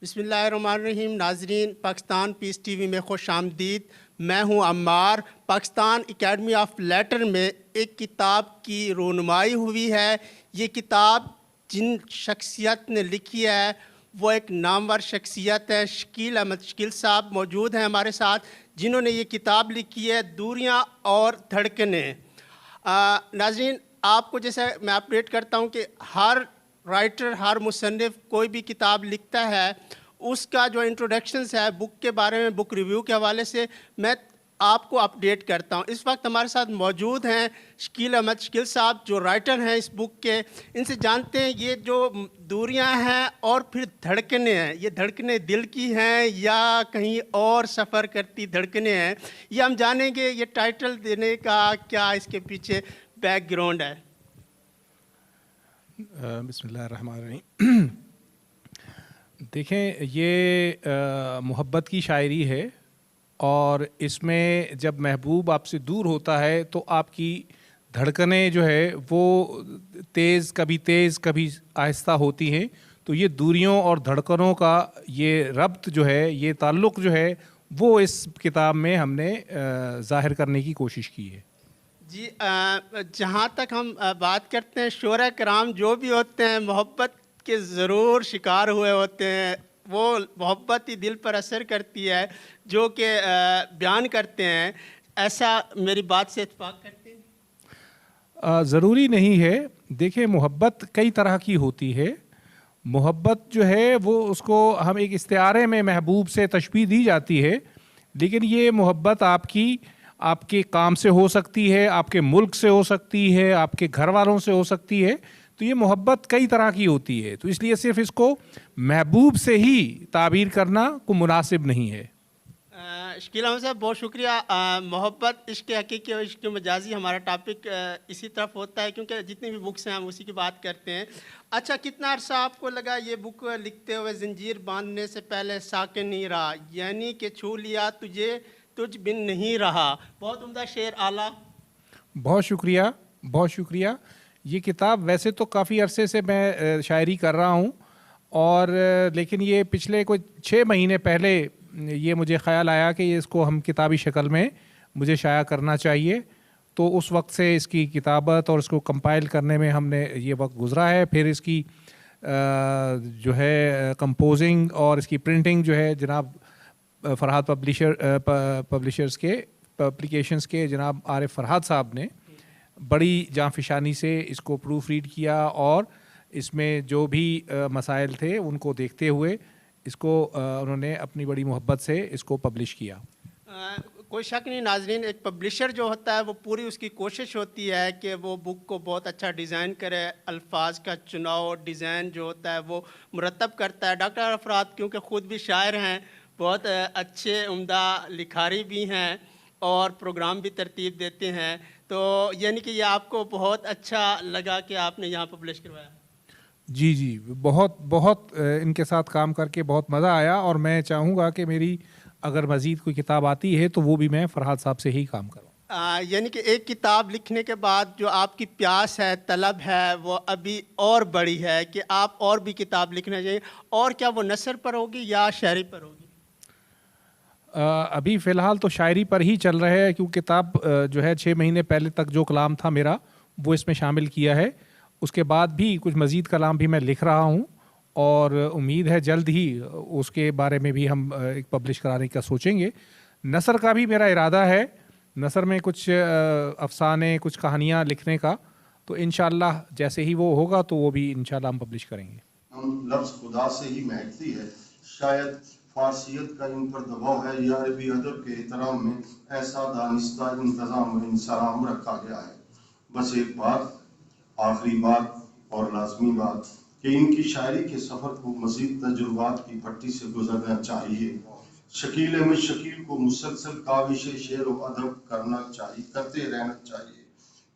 بسم اللہ الرحمن الرحیم. ناظرین، پاکستان پیس ٹی وی میں خوش آمدید. میں ہوں Ammar. Pakistan academy of letter میں ایک کتاب کی رونمائی ہوئی ہے. یہ کتاب جن شخصیت نے لکھی ہے وہ ایک نامور شخصیت ہے. شکیل احمد شکیل صاحب موجود ہیں ہمارے ساتھ، جنہوں نے یہ کتاب لکھی ہے دوریاں اور دھڑکنیں. ناظرین، آپ کو جیسے میں اپڈیٹ کرتا ہوں کہ ہر رائٹر، ہر مصنف کوئی بھی کتاب لکھتا ہے، اس کا جو انٹروڈکشنز ہے بک کے بارے میں، بک ریویو کے حوالے سے میں آپ کو اپڈیٹ کرتا ہوں. اس وقت ہمارے ساتھ موجود ہیں شکیل احمد شکیل صاحب، جو رائٹر ہیں اس بک کے. ان سے جانتے ہیں یہ جو دوریاں ہیں اور پھر دھڑکنیں ہیں، یہ دھڑکنیں دل کی ہیں یا کہیں اور سفر کرتی دھڑکنیں ہیں. یہ ہم جانیں گے. یہ ٹائٹل دینے کا کیا اس کے پیچھے بیک گراؤنڈ ہے؟ بسم اللہ الرحمن الرحیم. دیکھیں، یہ محبت کی شاعری ہے، اور اس میں جب محبوب آپ سے دور ہوتا ہے تو آپ کی دھڑکنیں جو ہے وہ تیز کبھی آہستہ ہوتی ہیں. تو یہ دوریوں اور دھڑکنوں کا یہ ربط جو ہے، یہ تعلق جو ہے، وہ اس کتاب میں ہم نے ظاہر کرنے کی کوشش کی ہے. جی، جہاں تک ہم بات کرتے ہیں، شعراء کرام جو بھی ہوتے ہیں محبت کے ضرور شکار ہوئے ہوتے ہیں. وہ محبت ہی دل پر اثر کرتی ہے جو کہ بیان کرتے ہیں. ایسا میری بات سے اتفاق کرتے ہیں؟ ضروری نہیں ہے. دیکھیں، محبت کئی طرح کی ہوتی ہے. محبت جو ہے وہ اس کو ہم ایک استعارے میں محبوب سے تشبیہ دی جاتی ہے، لیکن یہ محبت آپ کے کام سے ہو سکتی ہے، آپ کے ملک سے ہو سکتی ہے، آپ کے گھر والوں سے ہو سکتی ہے. تو یہ محبت کئی طرح کی ہوتی ہے، تو اس لیے صرف اس کو محبوب سے ہی تعبیر کرنا کو مناسب نہیں ہے. شکیل احمد صاحب، بہت شکریہ. محبت، عشق حقیقی اور عشق مجازی ہمارا ٹاپک اسی طرف ہوتا ہے، کیونکہ جتنی بھی بکس ہیں ہم اسی کی بات کرتے ہیں. اچھا، کتنا عرصہ آپ کو لگا یہ بک لکھتے ہوئے؟ زنجیر باندھنے سے پہلے ساکن نہیں رہا، یعنی کہ چھو لیا تجھے تجھ بن نہیں رہا. بہت عمدہ شعر، اعلیٰ. بہت شکریہ، بہت شکریہ. یہ کتاب ویسے تو کافی عرصے سے میں شاعری کر رہا ہوں، اور لیکن یہ پچھلے کوئی 6 مہینے پہلے یہ مجھے خیال آیا کہ اس کو ہم کتابی شکل میں مجھے شائع کرنا چاہیے. تو اس وقت سے اس کی کتابت اور اس کو کمپائل کرنے میں ہم نے یہ وقت گزرا ہے. پھر اس کی جو ہے کمپوزنگ اور اس کی پرنٹنگ جو ہے جناب فرحات پبلیشرز کے پبلیکیشنز کے جناب عارف فرحات صاحب نے بڑی جانفشانی سے اس کو پروف ریڈ کیا، اور اس میں جو بھی مسائل تھے ان کو دیکھتے ہوئے اس کو انہوں نے اپنی بڑی محبت سے اس کو پبلش کیا. کوئی شک نہیں ناظرین، ایک پبلشر جو ہوتا ہے وہ پوری اس کی کوشش ہوتی ہے کہ وہ بک کو بہت اچھا ڈیزائن کرے. الفاظ کا چناؤ، ڈیزائن جو ہوتا ہے وہ مرتب کرتا ہے. ڈاکٹر افراد کیونکہ خود بھی شاعر ہیں، بہت اچھے عمدہ لکھاری بھی ہیں اور پروگرام بھی ترتیب دیتے ہیں. تو یعنی کہ یہ آپ کو بہت اچھا لگا کہ آپ نے یہاں پبلش کروایا؟ جی، بہت ان کے ساتھ کام کر کے بہت مزہ آیا، اور میں چاہوں گا کہ میری اگر مزید کوئی کتاب آتی ہے تو وہ بھی میں فرحات صاحب سے ہی کام کروں. یعنی کہ ایک کتاب لکھنے کے بعد جو آپ کی پیاس ہے، طلب ہے، وہ ابھی اور بڑی ہے کہ آپ اور بھی کتاب لکھنا چاہیے. اور کیا وہ نثر پر ہوگی یا شاعری پر ہوگی؟ ابھی فی الحال تو شاعری پر ہی چل رہے ہیں، کیونکہ کتاب جو ہے 6 مہینے پہلے تک جو کلام تھا میرا وہ اس میں شامل کیا ہے. اس کے بعد بھی کچھ مزید کلام بھی میں لکھ رہا ہوں، اور امید ہے جلد ہی اس کے بارے میں بھی ہم ایک پبلش کرانے کا سوچیں گے. نثر کا بھی میرا ارادہ ہے، نثر میں کچھ افسانے، کچھ کہانیاں لکھنے کا. تو انشاءاللہ جیسے ہی وہ ہوگا تو وہ بھی انشاءاللہ ہم پبلش کریں گے. ہم لفظ خدا سے ہی مہکتی ہے، شاید فارسیت کا ان پر دباؤ ہے یا عربی ادب کے احترام میں ایسا دانستہ انتظام و انصرام رکھا گیا ہے. بس ایک بات، آخری بات اور لازمی بات، کہ ان کی شاعری کے سفر کو مزید تجربات کی پھٹی سے گزرنا چاہیے. شکیل احمد شکیل کو مسلسل کاوش شعر و ادب کرتے رہنا چاہیے.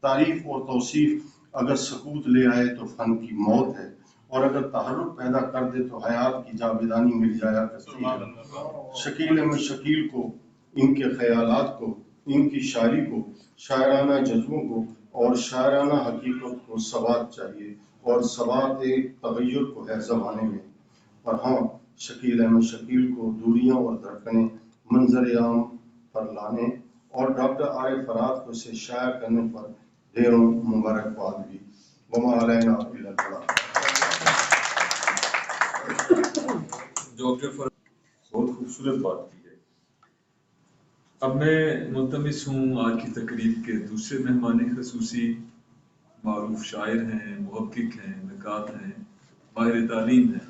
تعریف اور توصیف اگر سکوت لے آئے تو فن کی موت ہے، اور اگر تحرک پیدا کر دے تو حیات کی جاویدانی مل جایا کرتی ہے. شکیل احمد شکیل کو، ان کے خیالات کو، ان کی شاعری کو، شاعرانہ جذبوں کو اور شاعرانہ حقیقت کو ثبات چاہیے، اور ثبات ایک تغیر کو ہے زمانے میں. اور ہاں، شکیل احمد شکیل کو دوریاں اور دھڑکنیں منظر عام پر لانے اور ڈاکٹر عارف فرات کو اسے شائع کرنے پر ڈھیروں مبارکباد بھی. وما علینا الا البلاغ. ڈاکٹر بہت خوبصورت بات کی ہے. اب میں ملتمس ہوں آج کی تقریب کے دوسرے مہمان خصوصی، معروف شاعر ہیں، محقق ہیں، نقاد ہیں، ماہر تعلیم ہیں،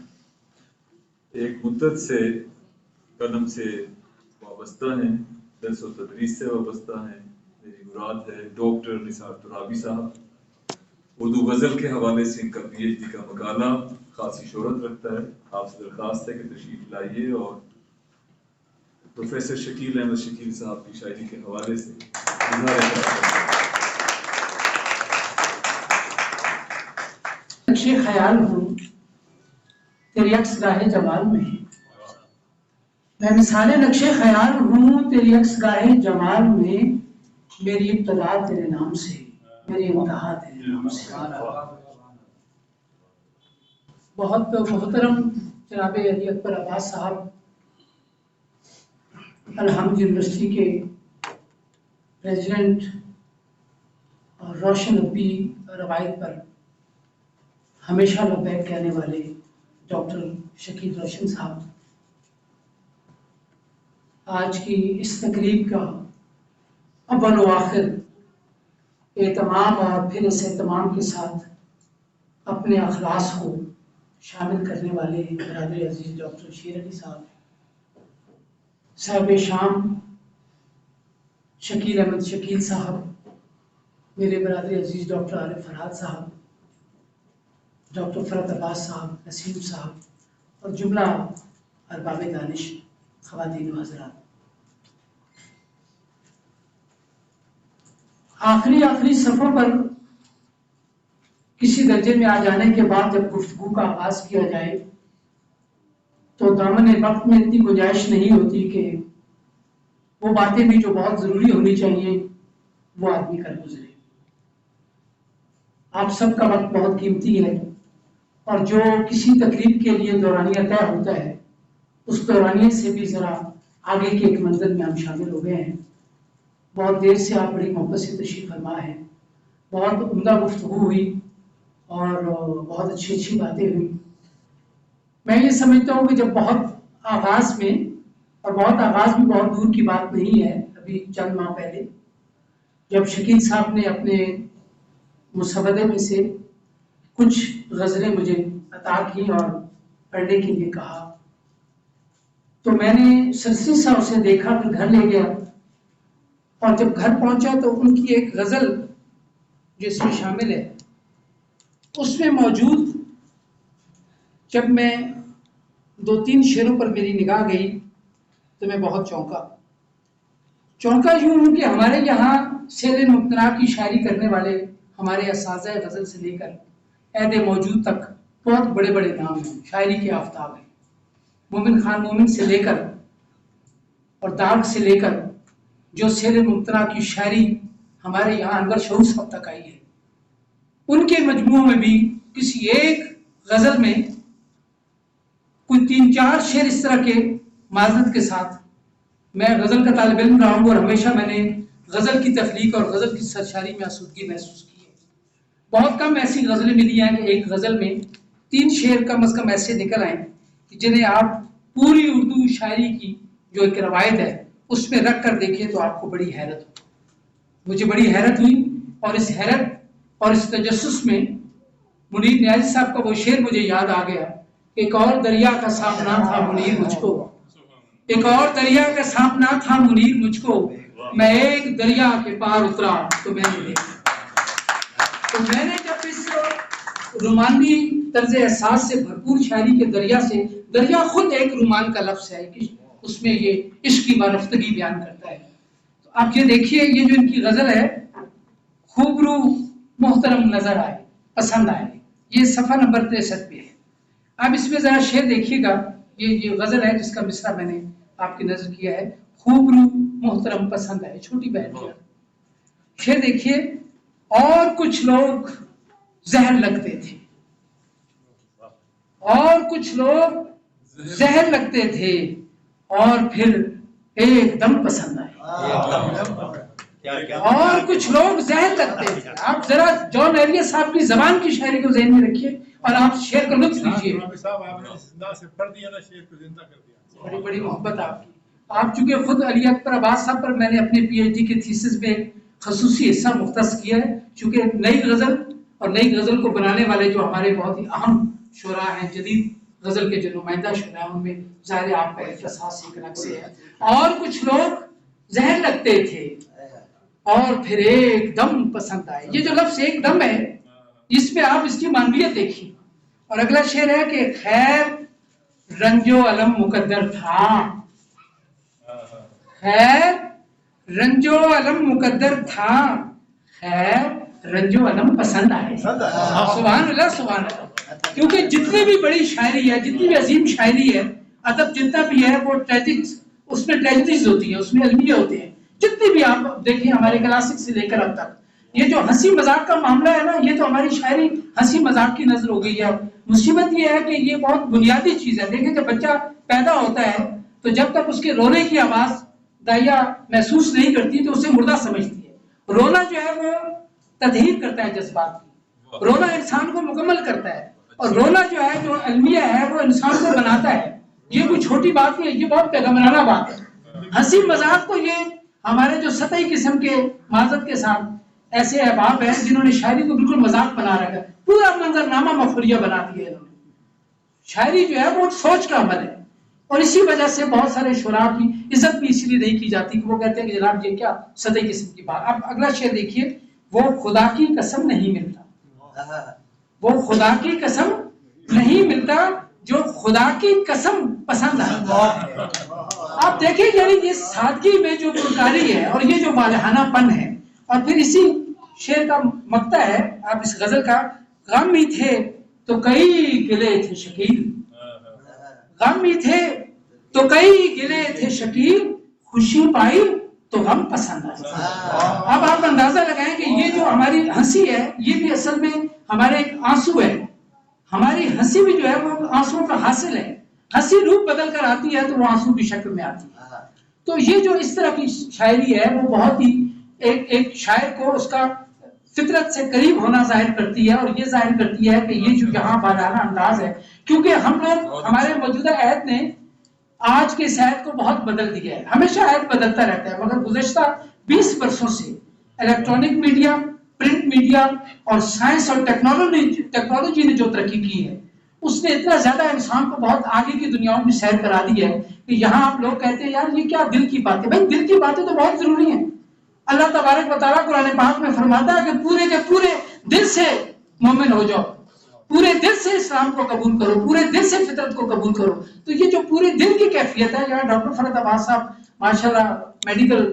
ایک مدت سے قلم سے وابستہ ہیں، درس و تدریس سے وابستہ ہیں. میری مراد ہے ڈاکٹر نثار ترابی صاحب. اردو غزل کے حوالے سے ان کا پی ایچ ڈی کا مقالہ خاصی شہرت رکھتا ہے. آپ سے درخواست ہے کہ تشریف لائیے اور پروفیسر شکیل احمد شکیل صاحب کی شاعری کے حوالے سے نقش خیال ہوں تیری عکس گاہ جمال میں، میں مثال نقش خیال ہوں تیری عکس گاہ جمال میں، میری ابتدا تیرے نام سے، میری انتہا تیرے نام سے. بہت محترم جناب علی اکبر عباس صاحب الحمد یونیورسٹی کے پریزیڈنٹ اور روشن ابی روایت پر ہمیشہ لبیک کہنے والے ڈاکٹر شکیل روشن صاحب، آج کی اس تقریب کا اول و آخر اہتمام اور پھر اس اہتمام کے ساتھ اپنے اخلاص کو شامل کرنے والے برادر عزیز ڈاکٹر شیر علی صاحب، صاحب شام شکیل احمد شکیل صاحب، میرے برادر عزیز ڈاکٹر عارف فرات صاحب، ڈاکٹر فرت عباس صاحب، نسیم صاحب اور جملہ ارباب دانش خواتین و حضرات. آخری صفوں پر کسی درجے میں آ جانے کے بعد جب گفتگو کا آغاز کیا جائے تو دامن وقت میں اتنی گنجائش نہیں ہوتی کہ وہ باتیں بھی جو بہت ضروری ہونی چاہیے وہ آدمی کر گزرے. آپ سب کا وقت بہت قیمتی ہے اور جو کسی تقریب کے لیے دورانیہ طے ہوتا ہے اس دورانیے سے بھی ذرا آگے کے ایک منزل میں ہم شامل ہو گئے ہیں. بہت دیر سے آپ بڑی محبت سے تشریف فرما ہے. بہت عمدہ گفتگو ہوئی اور بہت اچھی باتیں ہوئی. میں یہ سمجھتا ہوں کہ جب بہت آغاز میں، اور بہت آغاز بھی بہت دور کی بات نہیں ہے، ابھی چند ماہ پہلے جب شکیل صاحب نے اپنے مسودے میں سے کچھ غزلیں مجھے عطا کی اور پڑھنے کے لیے کہا تو میں نے سرسری سا اسے دیکھا، پھر گھر لے گیا اور جب گھر پہنچا تو ان کی ایک غزل جو اس میں شامل ہے اس میں موجود جب میں 2-3 شعروں پر میری نگاہ گئی تو میں بہت چونکا یوں ہوں کہ ہمارے یہاں سیل ممتنع کی شاعری کرنے والے ہمارے اساتذہ غزل سے لے کر عہد موجود تک بہت بڑے نام ہیں، شاعری کے آفتاب ہیں. مومن خان مومن سے لے کر اور داغ سے لے کر جو سیل ممتنع کی شاعری ہمارے یہاں انور شعور صاحب تک آئی ہے، ان کے مجموعوں میں بھی کسی ایک غزل میں کوئی 3-4 شعر اس طرح کے معذرت کے ساتھ، میں غزل کا طالب علم رہا ہوں اور ہمیشہ میں نے غزل کی تخلیق اور غزل کی سرشاری میں آسودگی محسوس کی ہے. بہت کم ایسی غزلیں ملی ہیں کہ ایک غزل میں 3 شعر کم از کم ایسے نکل آئیں کہ جنہیں آپ پوری اردو شاعری کی جو ایک روایت ہے اس میں رکھ کر دیکھیں تو آپ کو بڑی حیرت ہو. مجھے بڑی حیرت ہوئی اور اس حیرت اور اس تجسس میں منیر نیازی صاحب کا وہ شعر مجھے یاد آ گیا. ایک اور دریا کا سامنا تھا منیر مجھ کو، ایک اور دریا کا سامنا تھا منیر مجھ کو، میں ایک دریا کے پار اترا تو میں نے دیکھا. تو میں نے جب اس رومانی طرز احساس سے بھرپور شاعری کے دریا سے، دریا خود ایک رومان کا لفظ ہے کہ اس میں یہ عشق کی وارفتگی بیان کرتا ہے. تو آپ یہ دیکھیے یہ جو ان کی غزل ہے خوبرو محترم نظر آئے، پسند آئے، یہ صفحہ نمبر 63 پہ ہے. آپ اس میں ذرا شعر دیکھیے گا، یہ غزل ہے جس کا مصرع میں نے آپ کی نظر کیا ہے، خوبرو محترم پسند آئے، چھوٹی بہن کا شعر دیکھیے. اور کچھ لوگ زہر لگتے تھے، اور کچھ لوگ زہر لگتے تھے اور پھر ایک دم پسند آئے. اور کچھ لوگ زہر لگتے تھے. آپ ذرا جان ایلیٹ صاحب کی زبان کی شاعری کو ذہن میں رکھیے اور آپ شعر کا لطف لیجیے. بڑی بڑی محبت آپ کی. آپ چونکہ خود علی اکبر عباس صاحب پر میں نے اپنے پی ایچ ڈی کے تھیسس میں خصوصی حصہ مختص کیا ہے، چونکہ نئی غزل اور نئی غزل کو بنانے والے جو ہمارے بہت ہی اہم شعراء ہیں، جدید غزل کے جو نمائندہ شعراء ہیں، ان میں ظاہر آپ کا احساس ایک رنگ سے ہے. اور کچھ لوگ زہر لگتے تھے اور پھر ایک دم پسند آئے. یہ جو لفظ ایک دم ہے، اس پہ آپ اس کی معنویت دیکھیے. اور اگلا شعر ہے کہ خیر رنج و علم مقدر تھا، خیر رنج و علم مقدر تھا، خیر رنج و علم پسند آئے. سبحان اللہ سبحان اللہ. کیونکہ جتنی بھی بڑی شاعری ہے، جتنی بھی عظیم شاعری ہے، ادب جتنا بھی ہے، وہ ٹریجکس، اس میں ٹریجڈیز ہوتی ہیں، اس میں المیہ ہوتے ہیں. جتنی بھی آپ دیکھیں ہمارے کلاسک سے لے کر اب تک، یہ جو ہنسی مذاق کا معاملہ ہے نا، یہ تو ہماری شاعری ہنسی مذاق کی نظر ہو گئی ہے. مصیبت یہ ہے کہ یہ بہت بنیادی چیز ہے. دیکھیں جب بچہ پیدا ہوتا ہے تو جب تک اس کے رونے کی آواز دائیا محسوس نہیں کرتی تو اسے مردہ سمجھتی ہے. رونا جو ہے وہ تدہیر کرتا ہے جذبات کی، رونا انسان کو مکمل کرتا ہے، اور رونا جو ہے جو المیہ ہے وہ انسان کو بناتا ہے. یہ کوئی چھوٹی بات نہیں ہے، یہ بہت پیغمبرانہ بات ہے. ہنسی مذاق کو یہ ہمارے جو سطحی قسم کے معذرت کے ساتھ ایسے احباب ہیں جنہوں نے شاعری کو بالکل مذاق بنا رکھا ہے، پورا منظرنامہ مفخوریہ بنا دیا ہے انہوں نے. شاعری جو ہے وہ سوچ کا عمل ہے، اور اسی وجہ سے بہت سارے شعراء کی عزت بھی اسی لیے نہیں کی جاتی کہ وہ کہتے ہیں کہ جناب یہ کیا سطحی قسم کی بات. اب اگلا شعر دیکھیے، وہ خدا کی قسم نہیں ملتا، وہ خدا کی قسم نہیں ملتا جو خدا کی قسم پسند آئے. آپ دیکھیں یعنی یہ سادگی میں جو پرکاری ہے اور یہ جو مالحانہ پن ہے. اور پھر اسی شعر کا مقطع ہے آپ اس غزل کا، غم ہی تھے تو کئی گلے تھے شکیل، غم ہی تھے تو کئی گلے تھے شکیل، خوشی پائی تو غم پسند آئے. اب آپ اندازہ لگائیں کہ یہ جو ہماری ہنسی ہے یہ بھی اصل میں ہمارے ایک آنسو ہے. ہماری ہنسی بھی جو ہے وہ آنسو کا حاصل ہے. ہنسی روپ بدل کر آتی ہے تو وہ آنسو کی شکل میں آتی ہے. تو یہ جو اس طرح کی شاعری ہے وہ بہت ہی ایک شاعر کو اس کا فطرت سے قریب ہونا ظاہر کرتی ہے، اور یہ ظاہر کرتی ہے کہ یہ جو یہاں بادانہ انداز ہے، کیونکہ ہم لوگ ہمارے موجودہ عہد نے آج کے اس عہد کو بہت بدل دیا ہے. ہمیشہ عہد بدلتا رہتا ہے، مگر گزشتہ 20 برسوں سے الیکٹرانک میڈیا، پرنٹ میڈیا اور سائنس اور ٹیکنالوجی نے جو ترقی کی ہے اس نے اتنا زیادہ انسان کو بہت آگے کی دنیاؤں میں سیر کرا دی ہے کہ یہاں آپ لوگ کہتے ہیں یار یہ کیا دل کی باتیں. بھائی دل کی باتیں تو بہت ضروری ہیں. اللہ تبارک و تعالیٰ قرآن پاک میں فرماتا ہے کہ پورے کے پورے دل سے مومن ہو جاؤ، پورے دل سے اسلام کو قبول کرو، پورے دل سے فطرت کو قبول کرو. تو یہ جو پورے دل کی کیفیت ہے، یہاں ڈاکٹر فرحت عباس صاحب ماشاءاللہ میڈیکل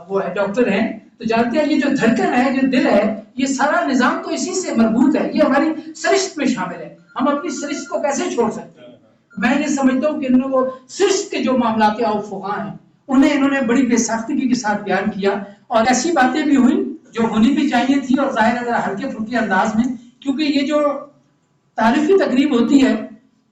وہ ہے ڈاکٹر ہیں، تو جانتے ہیں یہ جو دھڑکن ہے، جو دل ہے، یہ سارا نظام تو اسی سے مربوط ہے. یہ ہماری سرشت میں شامل ہے. ہم اپنی سرشت کو کیسے چھوڑ سکتے ہیں؟ میں یہ سمجھتا ہوں کہ انہوں نے وہ سرشت کے جو معاملات فقہاء ہیں انہوں نے بڑی بے ساختگی کے ساتھ بیان کیا، اور ایسی باتیں بھی ہوئی جو ہونی بھی چاہیے تھی، اور ظاہر ہے ہلکے پھلکے انداز میں، کیونکہ یہ جو تعریفی تقریب ہوتی ہے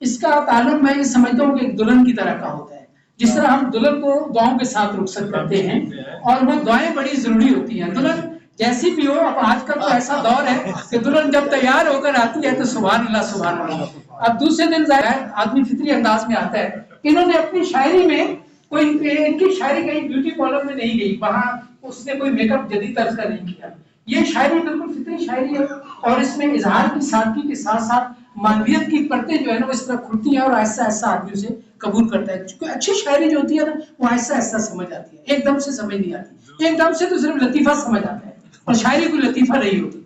اس کا تعلق میں یہ سمجھتا ہوں کہ ایک دلہن کی طرح کا ہوتا ہے. جس طرح ہم دلہن کو دعاؤں کے ساتھ رخصت کرتے ہیں، اور وہ دعائیں بڑی ضروری ہوتی ہیں. دلہن جیسی بھی ہو، اب آج کل تو ایسا دور ہے کہ دلہن جب تیار ہو کر آتی ہے تو سبحان اللہ سبحان اللہ. اب دوسرے دن ظاہر آدمی فطری انداز میں آتا ہے. انہوں نے اپنی شاعری میں کوئی ان کی شاعری کہیں بیوٹی پارلر میں نہیں گئی، وہاں اس نے کوئی میک اپ جدید طرز کا نہیں کیا. یہ شاعری بالکل فطری شاعری ہے، اور اس میں اظہار کی سادگی کے ساتھ ساتھ معنویت کی پرتیں جو ہے نا وہ اس طرح کھلتی ہیں، اور آہستہ آہستہ آدمی اسے قبول کرتا ہے. کیونکہ اچھی شاعری جو ہوتی ہے نا وہ آہستہ آہستہ سمجھ آتی ہے، ایک دم سے سمجھ نہیں آتی. ایک دم سے تو صرف لطیفہ سمجھ آتا ہے، اور شاعری کوئی لطیفہ نہیں ہوتی.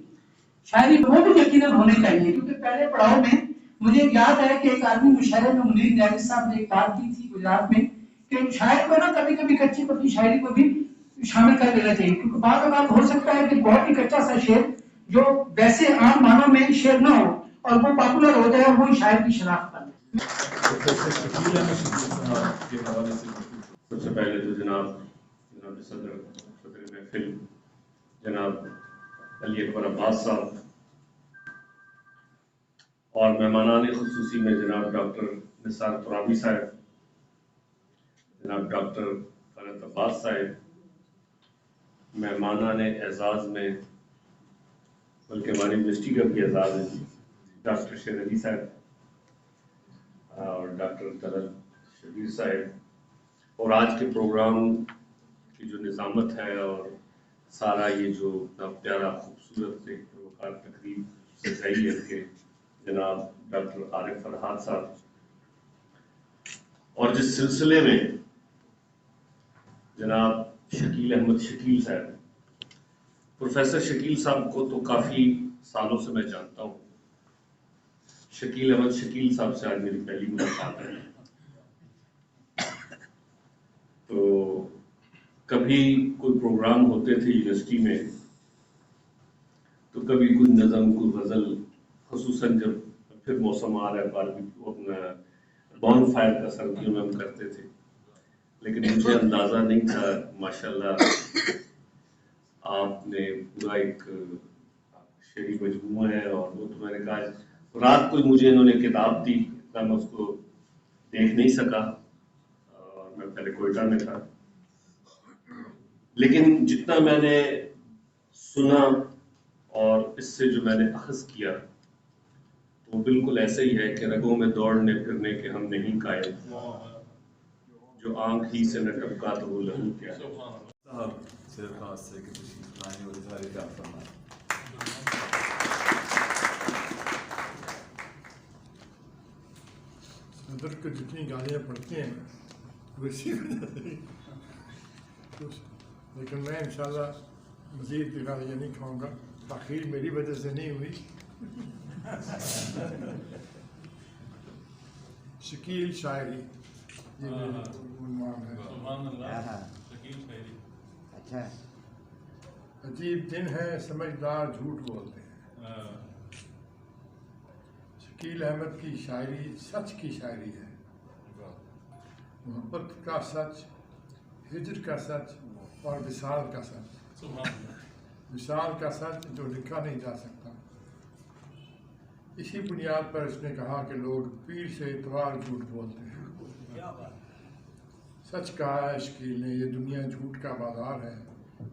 شاعری وہ بھی یقیناً ہونے چاہیے، کیونکہ پہلے پڑھاؤ میں مجھے یاد ہے کہ ایک آدمی مشاعرے میں منیر نیازی صاحب نے ایک بات کی تھی گجرات میں کہ شاعر کو نا کبھی کبھی کچی پکی شاعری کو بھی شامل کر لینا چاہیے، کیونکہ بعض اوقات ہو سکتا ہے کہ بہت ہی کچا سا شعر جو ویسے عام معنوں میں شعر نہ ہو اور وہ پاپولر ہو جائے اور وہی شاعر کی شناخت بن جائے. سب سے پہلے تو جناب صدر محفل جناب علی اکبر عباس صاحب اور مہمانان خصوصی میں جناب ڈاکٹر نثار ترابی صاحب، جناب ڈاکٹر فرحت عباس صاحب، مہمانان اعزاز میں بلکہ ہماری یونیورسٹی کا بھی اعزاز ہے ڈاکٹر شیر علی صاحب اور ڈاکٹر طلل شبیر صاحب، اور آج کے پروگرام کی جو نظامت ہے اور سارا یہ جو پیارا خوبصورت ایک پروکار تقریب سجائی ہے کہ جناب ڈاکٹر عارف فرحات صاحب، اور جس سلسلے میں جناب شکیل احمد شکیل صاحب، پروفیسر شکیل صاحب کو تو کافی سالوں سے میں جانتا ہوں. شکیل احمد شکیل صاحب سے آج میری پہلی ملاقات ہے. تو کبھی کوئی پروگرام ہوتے تھے یونیورسٹی میں تو کبھی کوئی نظم، کوئی غزل، خصوصاً جب پھر موسم آ رہا ہے باربیکیو اپنا بون فائر کا سردیوں میں ہم کرتے تھے، لیکن مجھے اندازہ نہیں تھا ماشاءاللہ آپ نے پورا ایک شعری مجموعہ ہے. اور وہ تو میں نے کہا رات کو مجھے انہوں نے کتاب دی، اتنا میں اس کو دیکھ نہیں سکا اور میں پہلے کوئٹہ میں تھا، لیکن جتنا میں نے سنا اور اس سے جو میں نے اخذ کیا وہ بالکل ایسا ہی ہے کہ رگوں میں دوڑنے پھرنے کے ہم نہیں قائل، جو آنکھ ہی سے نہ ٹپکا تو وہ لہو کیا ہے. صاحب سے درخواست ہے کہ تشریف لائیں اور اظہار خیال فرمائیں. صدر کو جتنی گالیاں پڑتی ہیں ویسی لیکن میں انشاءاللہ مزید بھی گالیاں نہیں کھاؤں گا. تاخیر میری وجہ سے نہیں ہوئی. شکیل شاعری یہ میرا عنوان ہے. اچھا عجیب دن ہے سمجھدار جھوٹ بولتے ہیں. شکیل احمد کی شاعری سچ کی شاعری ہے. محبت کا سچ، ہجر کا سچ اور وصال کا سچ. وصال کا سچ جو لکھا نہیں جا سکتا. اسی بنیاد پر اس نے کہا کہ لوگ پیر سے اتوار جھوٹ بولتے ہیں. سچ کہا ہے شکیل نے، یہ دنیا جھوٹ کا بازار ہے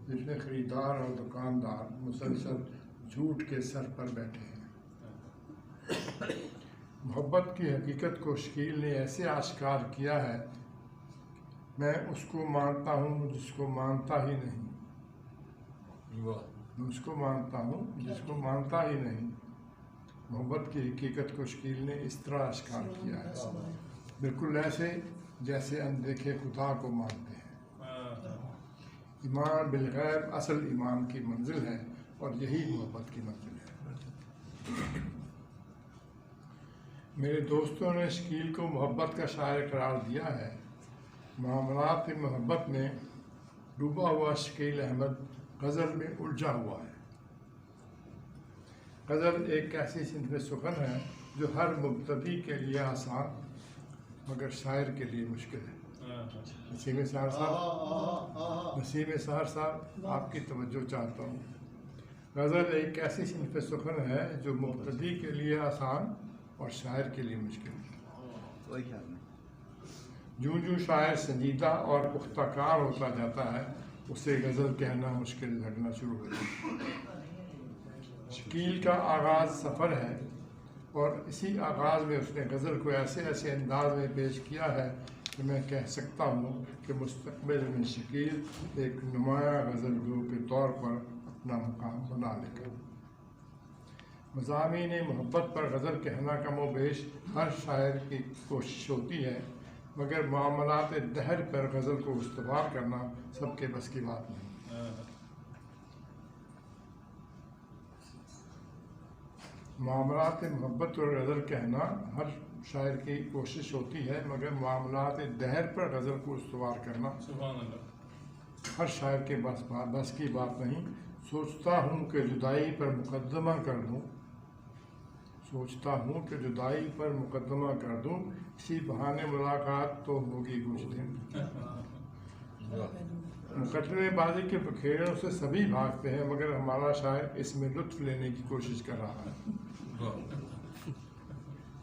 جس میں خریدار اور دکاندار مسلسل جھوٹ کے سر پر بیٹھے ہیں. محبت کی حقیقت کو شکیل نے ایسے آشکار کیا ہے، میں اس کو مانتا ہوں جس کو مانتا ہی نہیں. میں اس کو مانتا ہوں جس کو مانتا ہی نہیں. محبت کی حقیقت کو شکیل نے اس طرح آشکار کیا ہے، بالکل ایسے جیسے اندیکھے خدا کو مانتے ہیں. ایمان بالغیب اصل ایمان کی منزل ہے اور یہی محبت کی منزل ہے. میرے دوستوں نے شکیل کو محبت کا شاعر قرار دیا ہے. معاملات محبت میں ڈوبا ہوا شکیل احمد غزل میں الجھا ہوا ہے. غزل ایک ایسی صنف سخن ہے جو ہر مبتدی کے لیے آسان مگر شاعر کے لیے مشکل ہے. نسیم سحر صاحب آپ کی توجہ چاہتا ہوں. غزل ایک ایسی صنف سخن ہے جو مبتدی کے لیے آسان اور شاعر کے لیے مشکل ہے. جوں جوں شاعر سنجیدہ اور پختہ کار ہوتا جاتا ہے اسے غزل کہنا مشکل لگنا شروع ہو جاتا ہے. شکیل کا آغاز سفر ہے اور اسی آغاز میں اس نے غزل کو ایسے انداز میں پیش کیا ہے کہ میں کہہ سکتا ہوں کہ مستقبل میں شکیل ایک نمایاں غزل گو کے طور پر اپنا مقام بنا لے گا. مضامین محبت پر غزل کہنا کم و بیش ہر شاعر کی کوشش ہوتی ہے، مگر معاملات دہر پر غزل کو استوار کرنا سب کے بس کی بات نہیں. معاملات محبت پر غزل کہنا ہر شاعر کی کوشش ہوتی ہے، مگر معاملات دہر پر غزل کو استوار کرنا ہر شاعر کے بس کی بات نہیں. سوچتا ہوں کہ جدائی پر مقدمہ کر دوں، سوچتا ہوں کہ جدائی پر مقدمہ کر دوں، اسی بہانے ملاقات تو ہوگی کچھ دن. مقدمے بازی کے بکھیروں سے سبھی بھاگتے ہیں، مگر ہمارا شاعر اس میں لطف لینے کی کوشش کر رہا ہے.